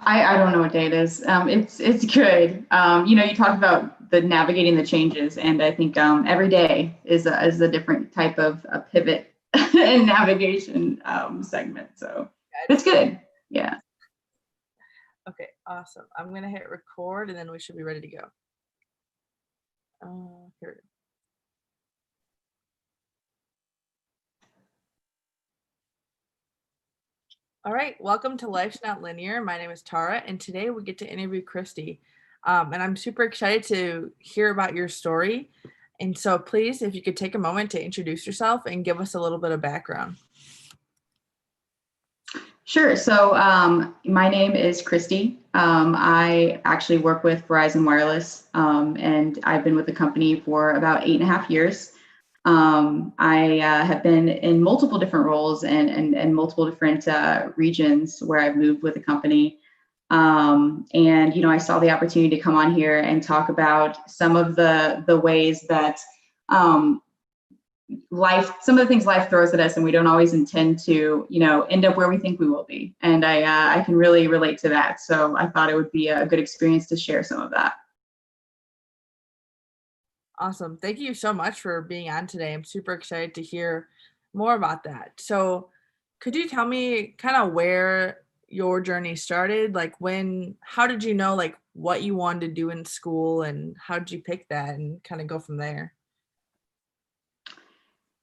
I don't know what day it is. It's good. You talk about the navigating the changes, and I think every day is a different type of a pivot and navigation segment. So it's good. Yeah. Okay, awesome. I'm gonna hit record, and then we should be ready to go. Here we go. All right, welcome to Life's Not Linear. My name is Tara, and today we get to interview Kristy. And I'm super excited to hear about your story. And so please, if you could take a moment to introduce yourself and give us a little bit of background. Sure. So my name is Kristy. I actually work with Verizon Wireless, and I've been with the company for about 8.5 years. I have been in multiple different roles and multiple different regions where I've moved with the company. And I saw the opportunity to come on here and talk about some of the ways that some of the things life throws at us, and we don't always intend to, end up where we think we will be. And I can really relate to that. So I thought it would be a good experience to share some of that. Awesome. Thank you so much for being on today. I'm super excited to hear more about that. So could you tell me kind of where your journey started? Like how did you know like what you wanted to do in school, and how did you pick that and kind of go from there?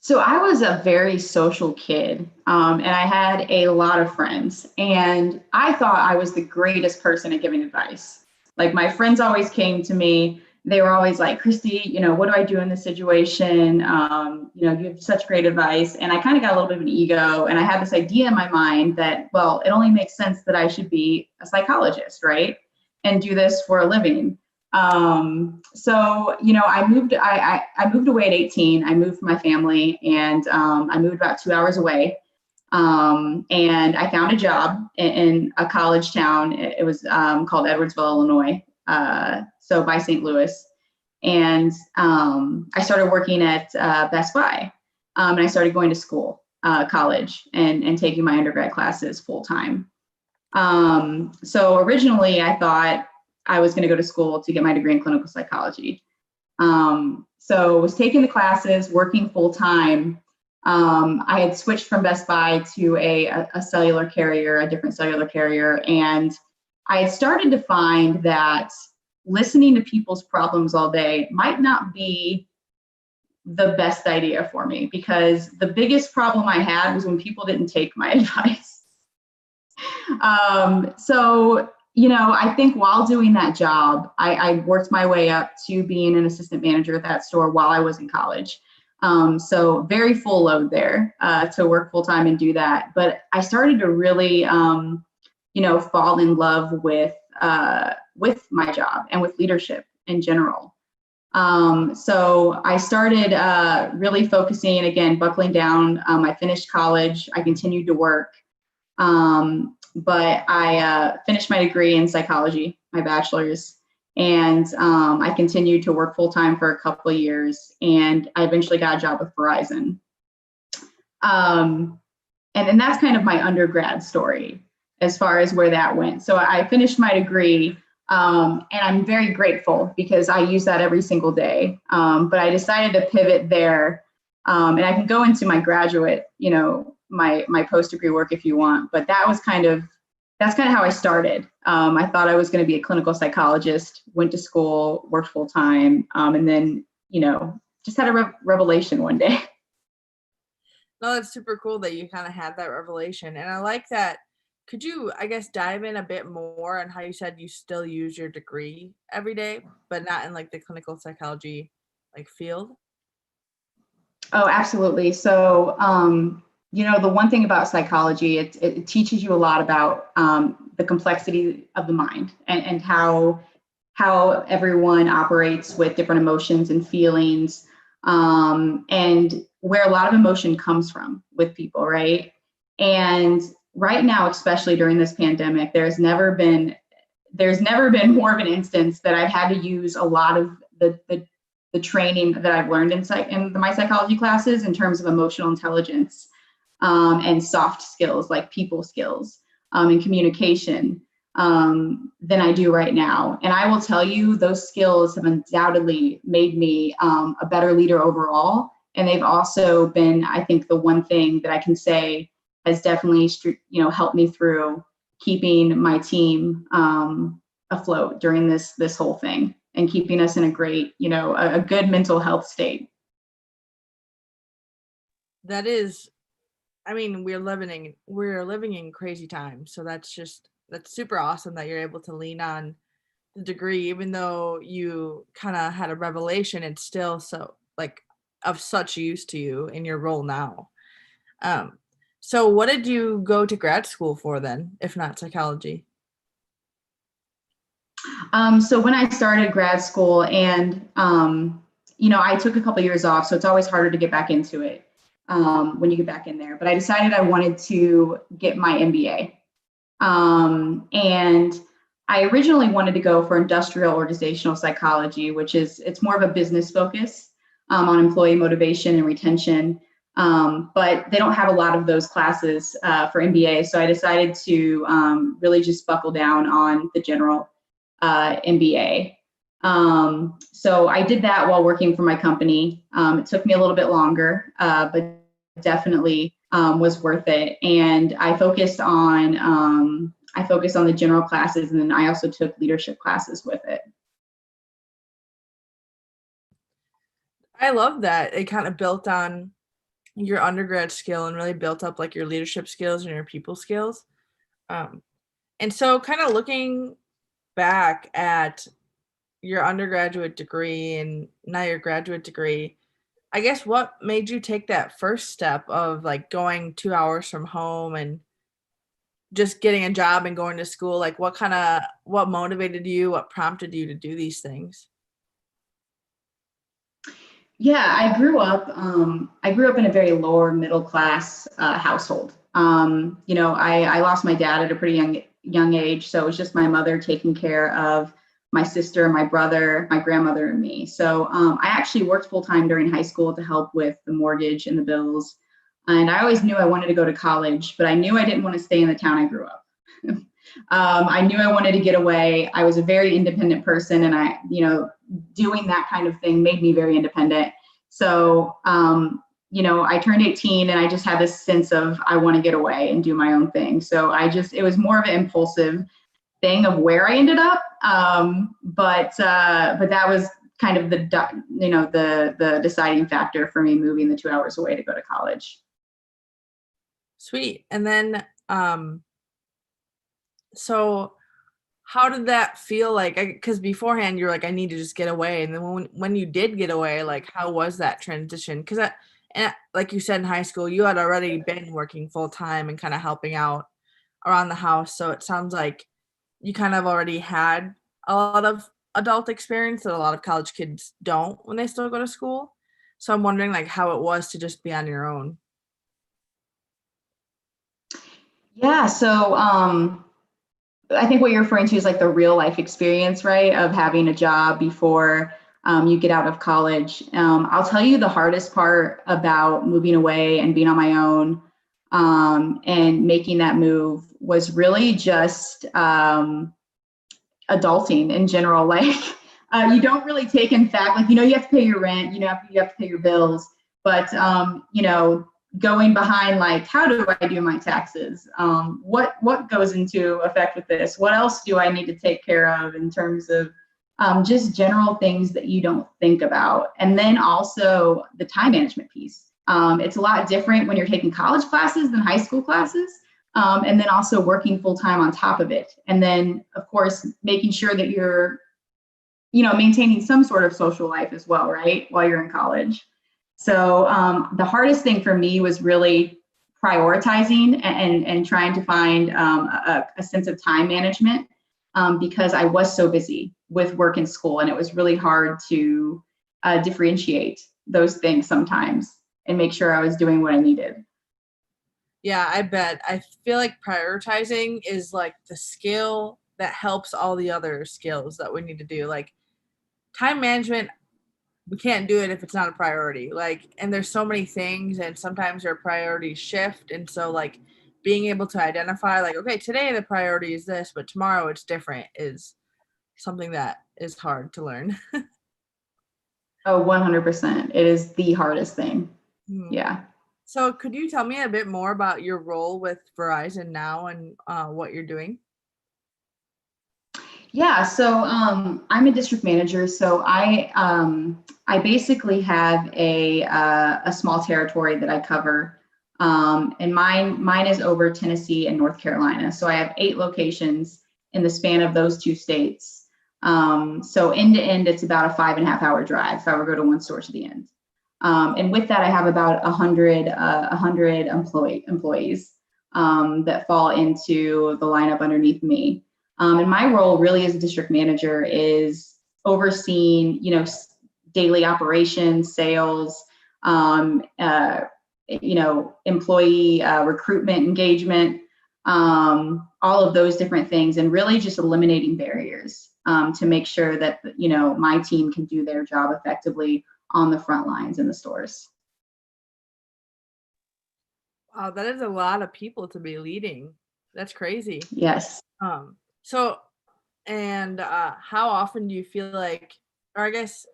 So I was a very social kid, and I had a lot of friends, and I thought I was the greatest person at giving advice. Like my friends always came to me. They were always like, Kristy, what do I do in this situation? You have such great advice. And I kind of got a little bit of an ego, and I had this idea in my mind that, well, it only makes sense that I should be a psychologist, right? And do this for a living. So I moved away at 18. I moved from my family, and I moved about 2 hours away. And I found a job in a college town. It was called Edwardsville, Illinois. So by St. Louis. And I started working at Best Buy. And I started going to college, and taking my undergrad classes full time. So originally I thought I was going to go to school to get my degree in clinical psychology. So was taking the classes, working full time. I had switched from Best Buy to a cellular carrier, a different cellular carrier. And I had started to find that listening to people's problems all day might not be the best idea for me, because the biggest problem I had was when people didn't take my advice. I think while doing that job, I worked my way up to being an assistant manager at that store while I was in college. So very full load there to work full time and do that. But I started to really fall in love with my job and with leadership in general. So I started really focusing, again, buckling down. I finished college. I continued to work. But I finished my degree in psychology, my bachelor's, and I continued to work full time for a couple of years, and I eventually got a job with Verizon. And that's kind of my undergrad story as far as where that went. So I finished my degree, and I'm very grateful because I use that every single day. But I decided to pivot there, and I can go into my graduate, my post-degree work if you want, but that's kind of how I started. I thought I was going to be a clinical psychologist, went to school, worked full time, and then, just had a revelation one day. No, that's super cool that you kind of had that revelation. And I like that. Could you, I guess, dive in a bit more on how you said you still use your degree every day, but not in like the clinical psychology field? Oh, absolutely. So, the one thing about psychology, it teaches you a lot about the complexity of the mind and how everyone operates with different emotions and feelings, and where a lot of emotion comes from with people, right? And right now, especially during this pandemic, there's never been more of an instance that I've had to use a lot of the training that I've learned in my psychology classes in terms of emotional intelligence, and soft skills like people skills, and communication. than I do right now. And I will tell you, those skills have undoubtedly made me a better leader overall. And they've also been, I think, the one thing that I can say has definitely, helped me through keeping my team afloat during this whole thing and keeping us in a great, a good mental health state. That is, I mean, we're living in crazy times. So that's super awesome that you're able to lean on the degree, even though you kind of had a revelation, it's still so like of such use to you in your role now. Um, so what did you go to grad school for then, if not psychology? So when I started grad school and, I took a couple years off, so it's always harder to get back into it when you get back in there. But I decided I wanted to get my MBA. And I originally wanted to go for industrial organizational psychology, it's more of a business focus on employee motivation and retention. But they don't have a lot of those classes for MBA. So I decided to really just buckle down on the general MBA. So I did that while working for my company. It took me a little bit longer, but definitely was worth it. And I focused on the general classes, and then I also took leadership classes with it. I love that it kind of built on your undergrad skill and really built up like your leadership skills and your people skills. Um, and so kind of looking back at your undergraduate degree and now your graduate degree, I guess what made you take that first step of like going 2 hours from home and just getting a job and going to school? Like what motivated you? What prompted you to do these things? Yeah, I grew up in a very lower middle class household. I lost my dad at a pretty young age, so it was just my mother taking care of my sister, my brother, my grandmother, and me. So I actually worked full time during high school to help with the mortgage and the bills. And I always knew I wanted to go to college, but I knew I didn't want to stay in the town I grew up. I knew I wanted to get away. I was a very independent person, and doing that kind of thing made me very independent. So, I turned 18 and I just had this sense of I want to get away and do my own thing. So it was more of an impulsive thing of where I ended up. But that was kind of the deciding factor for me moving the 2 hours away to go to college. Sweet. And then, so how did that feel like? Because beforehand you were like, I need to just get away. And then when you did get away, like how was that transition? Because and like you said in high school, you had already been working full time and kind of helping out around the house. So it sounds like you kind of already had a lot of adult experience that a lot of college kids don't when they still go to school. So I'm wondering like how it was to just be on your own. Yeah. So, I think what you're referring to is like the real life experience, right? Of having a job before you get out of college. I'll tell you the hardest part about moving away and being on my own and making that move was really just adulting in general. Like you don't really take in fact, like, you have to pay your rent, you have to pay your bills, but going behind like, how do I do my taxes? What goes into effect with this? What else do I need to take care of in terms of just general things that you don't think about? And then also the time management piece. It's a lot different when you're taking college classes than high school classes. And then also working full time on top of it. And then, of course, making sure that you're, maintaining some sort of social life as well, right? While you're in college. So the hardest thing for me was really prioritizing and trying to find a sense of time management because I was so busy with work and school, and it was really hard to differentiate those things sometimes and make sure I was doing what I needed. Yeah, I bet. I feel like prioritizing is like the skill that helps all the other skills that we need to do. Like time management, we can't do it if it's not a priority. Like, and there's so many things, and sometimes your priorities shift. And so, like, being able to identify like, okay, today the priority is this, but tomorrow it's different is something that is hard to learn. Oh, 100%. It is the hardest thing. Mhm. Yeah. So could you tell me a bit more about your role with Verizon now and what you're doing? Yeah, so I'm a district manager, so I basically have a small territory that I cover, and mine is over Tennessee and North Carolina. So I have 8 locations in the span of those 2 states. So end to end, it's about a 5.5 hour drive if I were to go to one store to the end. And with that, I have about 100 employees that fall into the lineup underneath me. And my role really as a district manager is overseeing, daily operations, sales, employee recruitment, engagement, all of those different things, and really just eliminating barriers to make sure that, my team can do their job effectively on the front lines in the stores. Wow, that is a lot of people to be leading. That's crazy. Yes. So and how often do you feel like, or I guess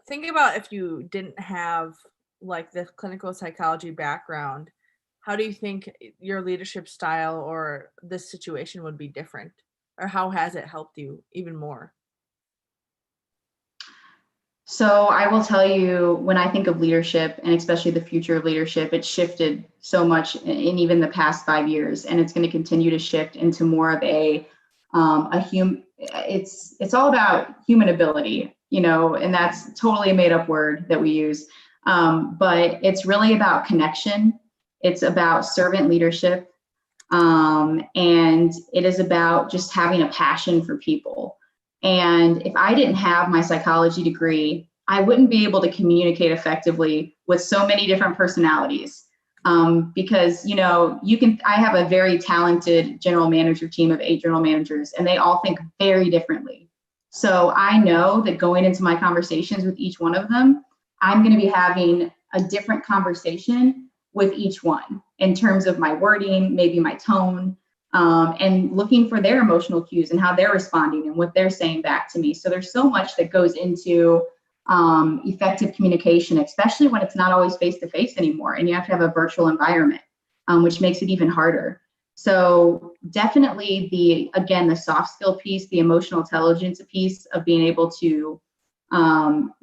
think about if you didn't have like the clinical psychology background, how do you think your leadership style or this situation would be different? Or how has it helped you even more? So I will tell you, when I think of leadership and especially the future of leadership, it's shifted so much in even the past 5 years, and it's going to continue to shift into more of a human. It's all about human ability, and that's totally a made up word that we use. But it's really about connection. It's about servant leadership, and it is about just having a passion for people. And if I didn't have my psychology degree, I wouldn't be able to communicate effectively with so many different personalities. Because, I have a very talented general manager team of 8 general managers, and they all think very differently. So I know that going into my conversations with each one of them, I'm going to be having a different conversation with each one in terms of my wording, maybe my tone, and looking for their emotional cues and how they're responding and what they're saying back to me. So there's so much that goes into effective communication, especially when it's not always face to face anymore, and you have to have a virtual environment, which makes it even harder. So definitely the soft skill piece, the emotional intelligence piece of being able to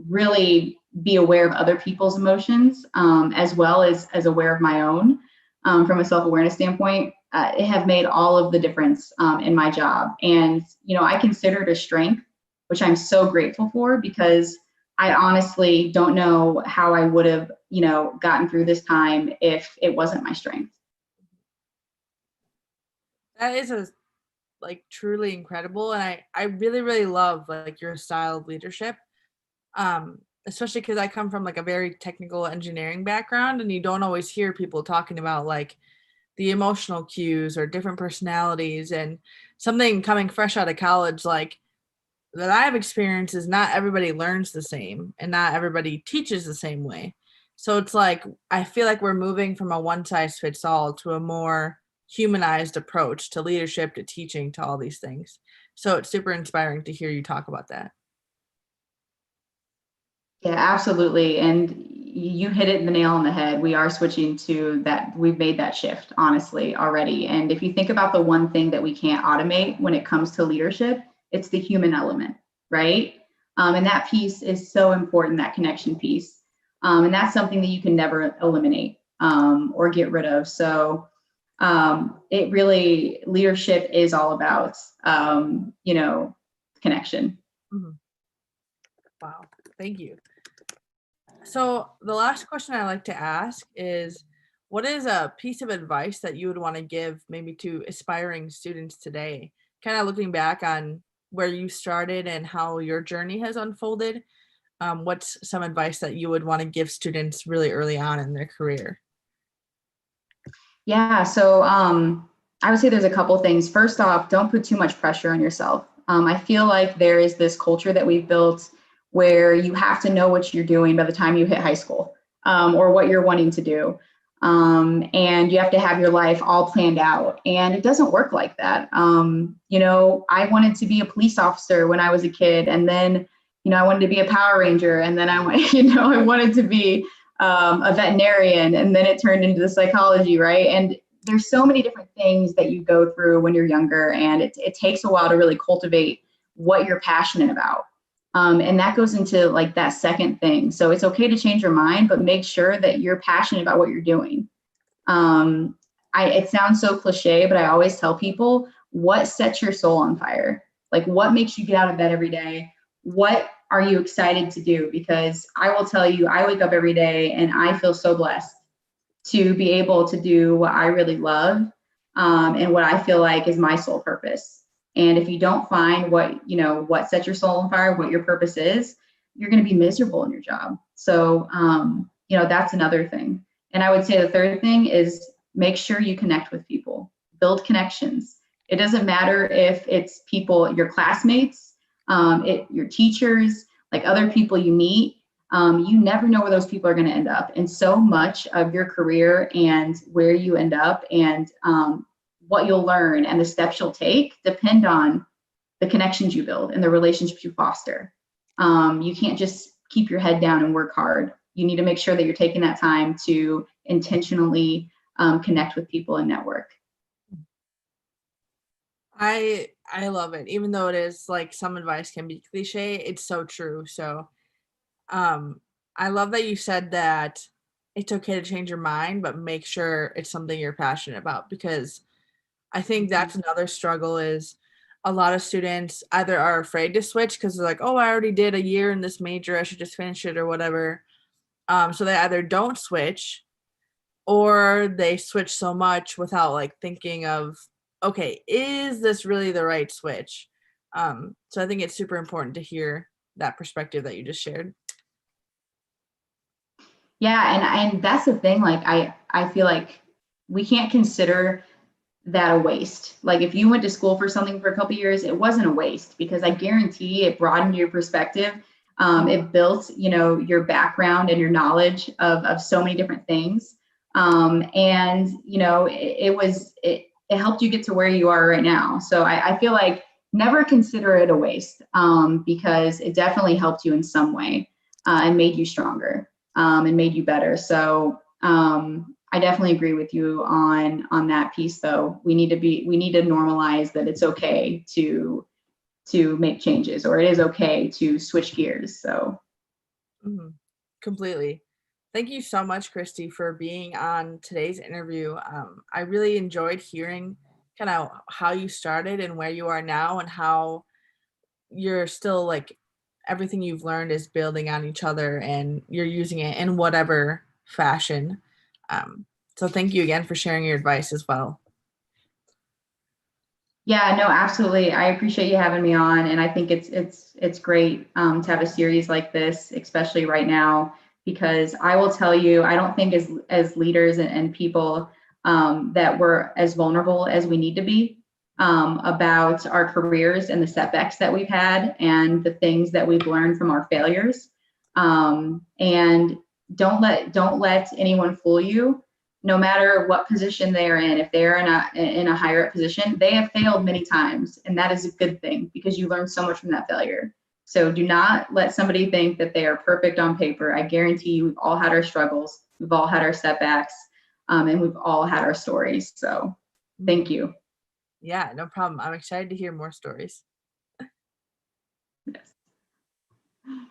really be aware of other people's emotions, as well as aware of my own, from a self-awareness standpoint, it have made all of the difference in my job. And, I consider it a strength, which I'm so grateful for, because I honestly don't know how I would have, gotten through this time if it wasn't my strength. That is a like truly incredible, and I really really love like your style of leadership. Especially because I come from like a very technical engineering background, and you don't always hear people talking about like the emotional cues or different personalities. And something coming fresh out of college, like that I've experienced, is not everybody learns the same and not everybody teaches the same way. So it's like I feel like we're moving from a one size fits all to a more humanized approach to leadership, to teaching, to all these things. So it's super inspiring to hear you talk about that. Yeah, absolutely. And you hit it the nail on the head. We are switching to that. We've made that shift, honestly, already. And if you think about the one thing that we can't automate when it comes to leadership, it's the human element, right? And that piece is so important, that connection piece. And that's something that you can never eliminate, or get rid of. So it really, leadership is all about, connection. Mhm. Wow, thank you. So the last question I like to ask is, what is a piece of advice that you would want to give maybe to aspiring students today? Kind of looking back on where you started and how your journey has unfolded. What's some advice that you would want to give students really early on in their career? Yeah, so I would say there's a couple things. First off, don't put too much pressure on yourself. I feel like there is this culture that we've built where you have to know what you're doing by the time you hit high school, or what you're wanting to do. And you have to have your life all planned out. And it doesn't work like that. I wanted to be a police officer when I was a kid, and then, I wanted to be a Power Ranger, and then I wanted to be a veterinarian, and then it turned into the psychology, right? And there's so many different things that you go through when you're younger, and it takes a while to really cultivate what you're passionate about. And that goes into like that second thing. So it's okay to change your mind, but make sure that you're passionate about what you're doing. It sounds so cliche, but I always tell people, what sets your soul on fire? Like, what makes you get out of bed every day? What are you excited to do? Because I will tell you, I wake up every day and I feel so blessed to be able to do what I really love, and what I feel like is my sole purpose. And if you don't find what sets your soul on fire, what your purpose is, you're going to be miserable in your job. So, that's another thing. And I would say the third thing is make sure you connect with people, build connections. It doesn't matter if it's people, your classmates, your teachers, like other people you meet. You never know where those people are going to end up. And so much of your career and where you end up and what you'll learn and the steps you'll take depend on the connections you build and the relationships you foster. You can't just keep your head down and work hard. You need to make sure that you're taking that time to intentionally connect with people and network. I love it. Even though it is like some advice can be cliche, it's so true. So I love that you said that it's okay to change your mind, but make sure it's something you're passionate about, because I think that's another struggle is a lot of students either are afraid to switch because they're like, oh, I already did a year in this major, I should just finish it or whatever. So they either don't switch or they switch so much without like thinking of, okay, is this really the right switch? So I think it's super important to hear that perspective that you just shared. Yeah, and that's the thing. Like I feel like we can't consider that a waste. Like if you went to school for something for a couple of years, it wasn't a waste, because I guarantee it broadened your perspective. It built, your background and your knowledge of so many different things. And it helped you get to where you are right now. So I feel like never consider it a waste, because it definitely helped you in some way, and made you stronger, and made you better. So I definitely agree with you on that piece, though. We need to normalize that it's okay to make changes, or it is okay to switch gears. So Completely. Thank you so much, Kristy, for being on today's interview. I really enjoyed hearing kind of how you started and where you are now, and how you're still like everything you've learned is building on each other and you're using it in whatever fashion. So thank you again for sharing your advice as well. Yeah, no, absolutely. I appreciate you having me on, and I think it's great to have a series like this, especially right now, because I will tell you, I don't think as leaders and people, that we're as vulnerable as we need to be, about our careers and the setbacks that we've had and the things that we've learned from our failures. And don't let anyone fool you. No matter what position they are in, if they're in a higher up position, they have failed many times, and that is a good thing, because you learn so much from that failure. So do not let somebody think that they are perfect on paper. I guarantee you, we've all had our struggles, we've all had our setbacks, and we've all had our stories. So thank you. Yeah, no problem. I'm excited to hear more stories.